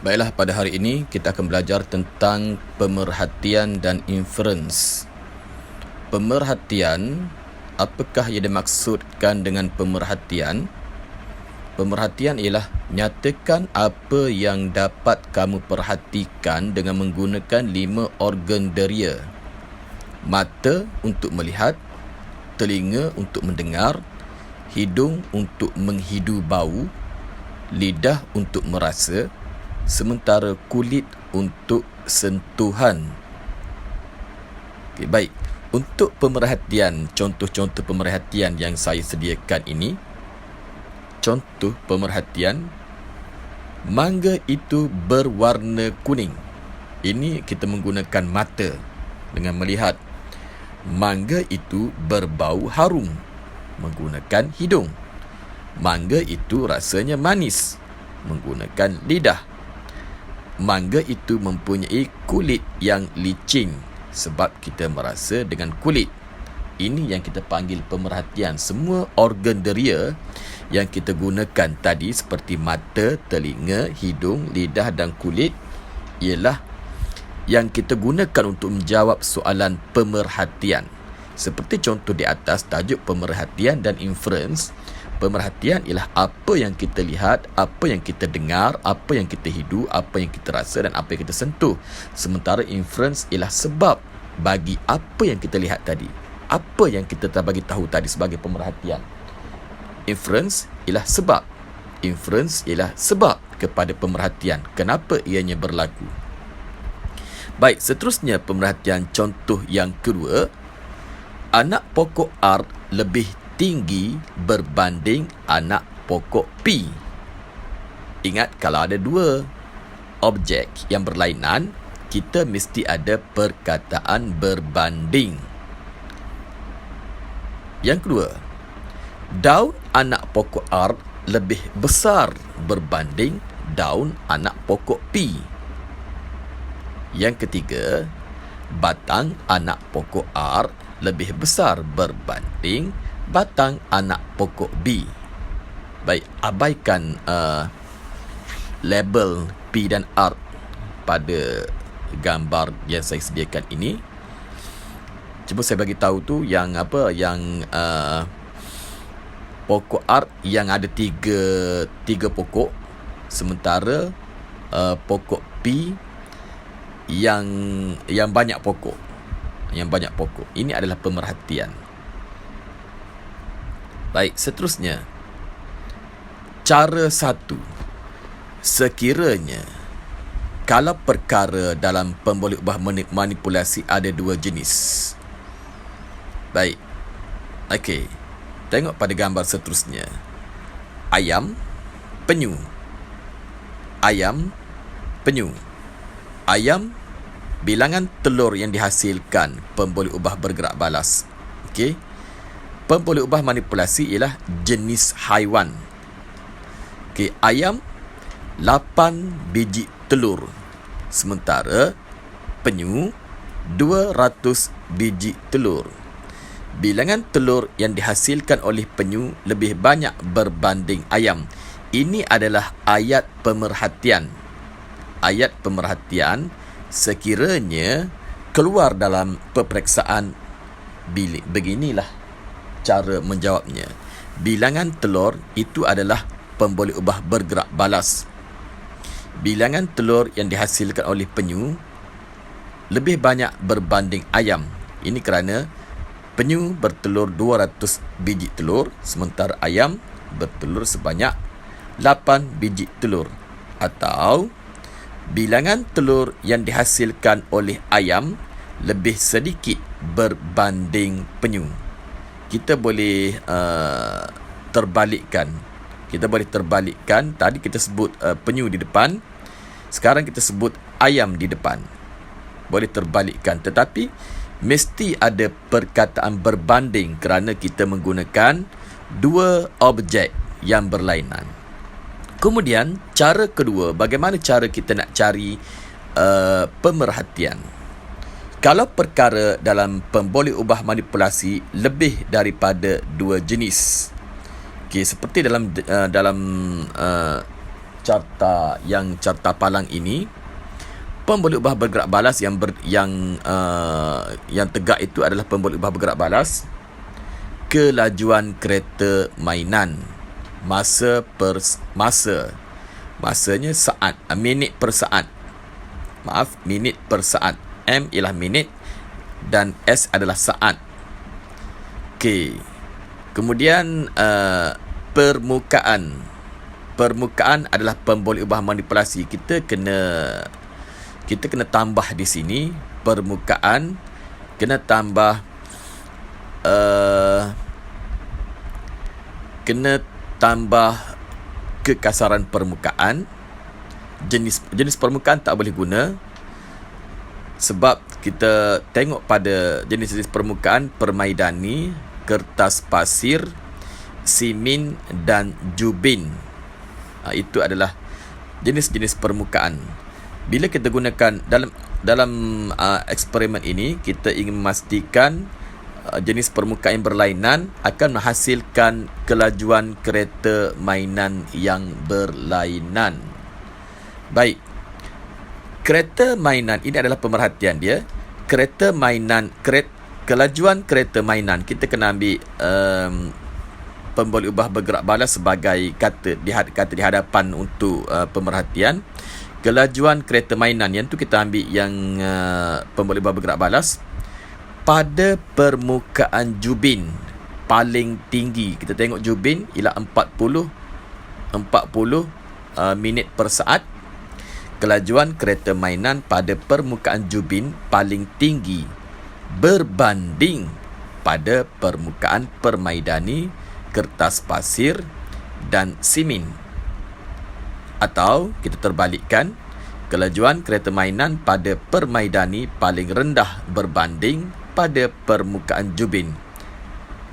Baiklah, pada hari ini kita akan belajar tentang pemerhatian dan inference. Pemerhatian, apakah yang dimaksudkan dengan pemerhatian? Pemerhatian ialah nyatakan apa yang dapat kamu perhatikan dengan menggunakan 5 organ deria. Mata untuk melihat, telinga untuk mendengar, hidung untuk menghidu bau, lidah untuk merasa, sementara kulit untuk sentuhan. Baik, untuk pemerhatian, contoh-contoh pemerhatian yang saya sediakan ini. Contoh pemerhatian, mangga itu berwarna kuning. Ini kita menggunakan mata dengan melihat. Mangga itu berbau harum, menggunakan hidung. Mangga itu rasanya manis, menggunakan lidah. Mangga itu mempunyai kulit yang licin, sebab kita merasa dengan kulit. Ini yang kita panggil pemerhatian. Semua organ deria yang kita gunakan tadi seperti mata, telinga, hidung, lidah dan kulit ialah yang kita gunakan untuk menjawab soalan pemerhatian. Seperti contoh di atas, tajuk pemerhatian dan inference. Pemerhatian ialah apa yang kita lihat, apa yang kita dengar, apa yang kita hidu, apa yang kita rasa dan apa yang kita sentuh. Sementara inference ialah sebab bagi apa yang kita lihat tadi, apa yang kita bagi tahu tadi sebagai pemerhatian. Inference ialah sebab. Inference ialah sebab kepada pemerhatian. Kenapa ianya berlaku? Baik, seterusnya pemerhatian contoh yang kedua. Anak pokok R lebih tinggi berbanding anak pokok P. Ingat, kalau ada dua objek yang berlainan, kita mesti ada perkataan berbanding. Yang kedua, daun anak pokok R lebih besar berbanding daun anak pokok P. Yang ketiga, batang anak pokok R lebih besar berbanding batang anak pokok B. Baik, abaikan label P dan R pada gambar yang saya sediakan ini. Cuba saya bagi tahu tu yang apa, yang pokok R yang ada tiga pokok, sementara pokok P yang banyak pokok. Ini adalah pemerhatian. Baik, seterusnya. Cara 1. Sekiranya kalau perkara dalam pemboleh ubah manipulasi ada dua jenis. Baik. Okey. Tengok pada gambar seterusnya. Ayam, penyu. Ayam, penyu. Ayam, bilangan telur yang dihasilkan pemboleh ubah bergerak balas. Okey. Pemboleh ubah manipulasi ialah jenis haiwan. Okey, ayam 8 biji telur, sementara penyu 200 biji telur. Bilangan telur yang dihasilkan oleh penyu lebih banyak berbanding ayam. Ini adalah ayat pemerhatian. Ayat pemerhatian sekiranya keluar dalam peperiksaan bilik. Beginilah cara menjawabnya. Bilangan telur itu adalah pemboleh ubah bergerak balas. Bilangan telur yang dihasilkan oleh penyu lebih banyak berbanding ayam. Ini kerana penyu bertelur 200 biji telur, sementara ayam bertelur sebanyak 8 biji telur. Atau bilangan telur yang dihasilkan oleh ayam lebih sedikit berbanding penyu. Kita boleh terbalikkan. Tadi kita sebut penyu di depan, sekarang kita sebut ayam di depan. Boleh terbalikkan, tetapi mesti ada perkataan berbanding kerana kita menggunakan dua objek yang berlainan. Kemudian, cara kedua, bagaimana cara kita nak cari pemerhatian? Kalau perkara dalam pemboleh ubah manipulasi lebih daripada dua jenis. Okey, seperti dalam carta palang ini, pemboleh ubah bergerak balas yang tegak itu adalah pemboleh ubah bergerak balas kelajuan kereta mainan masa per masa. Masanya saat, minit per saat. Maaf, minit per saat. M ialah minit dan S adalah saat. Okey. Kemudian permukaan. Permukaan adalah pemboleh ubah manipulasi. Kita kena tambah di sini permukaan, kena tambah kekasaran permukaan. Jenis permukaan tak boleh guna sebab kita tengok pada jenis-jenis permukaan permaidani, kertas pasir, simin dan jubin. Itu adalah jenis-jenis permukaan. Bila kita gunakan dalam eksperimen ini, kita ingin memastikan jenis permukaan yang berlainan akan menghasilkan kelajuan kereta mainan yang berlainan. Baik. Kereta mainan ini adalah pemerhatian dia. Kereta mainan, kelajuan kereta mainan, kita kena ambil pemboleh ubah bergerak balas sebagai kata di hadapan untuk pemerhatian. Kelajuan kereta mainan, yang tu kita ambil yang pemboleh ubah bergerak balas pada permukaan jubin paling tinggi. Kita tengok jubin ialah 40 minit per saat. Kelajuan kereta mainan pada permukaan jubin paling tinggi berbanding pada permukaan permaidani, kertas pasir dan simin. Atau kita terbalikkan, kelajuan kereta mainan pada permaidani paling rendah berbanding pada permukaan jubin,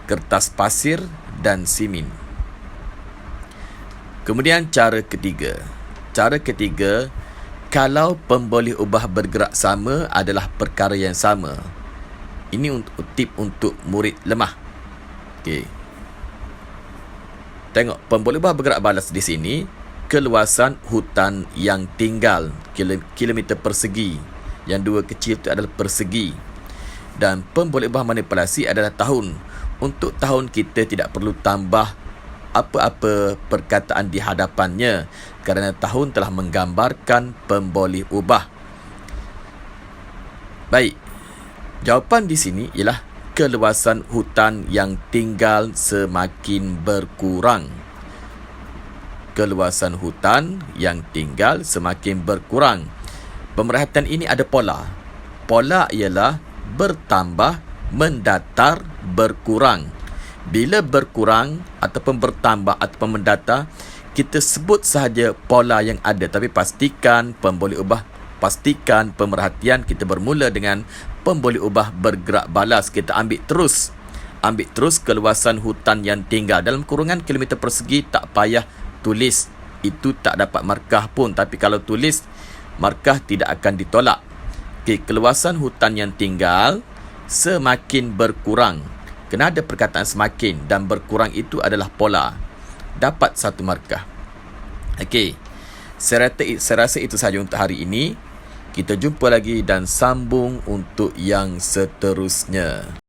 kertas pasir dan simin. Kemudian cara ketiga, kalau pemboleh ubah bergerak sama adalah perkara yang sama. Ini tip untuk murid lemah. Okey. Tengok pemboleh ubah bergerak balas di sini, keluasan hutan yang tinggal kilometer persegi. Yang dua kecil itu adalah persegi. Dan pemboleh ubah manipulasi adalah tahun. Untuk tahun kita tidak perlu tambah apa-apa perkataan di hadapannya kerana tahun telah menggambarkan pemboleh ubah. Baik. Jawapan di sini ialah keluasan hutan yang tinggal semakin berkurang. Keluasan hutan yang tinggal semakin berkurang. Pemerhatian ini ada pola. Pola ialah bertambah, mendatar, berkurang. Bila berkurang ataupun bertambah ataupun mendatar, kita sebut sahaja pola yang ada, tapi pastikan pemerhatian kita bermula dengan pemboleh ubah bergerak balas. Kita ambil terus keluasan hutan yang tinggal dalam kurungan kilometer persegi. Tak payah tulis, itu tak dapat markah pun, tapi kalau tulis markah tidak akan ditolak. Okey, keluasan hutan yang tinggal semakin berkurang. Kena ada perkataan semakin dan berkurang, itu adalah pola. Dapat satu markah. Okey. Saya rasa itu sahaja untuk hari ini. Kita jumpa lagi dan sambung untuk yang seterusnya.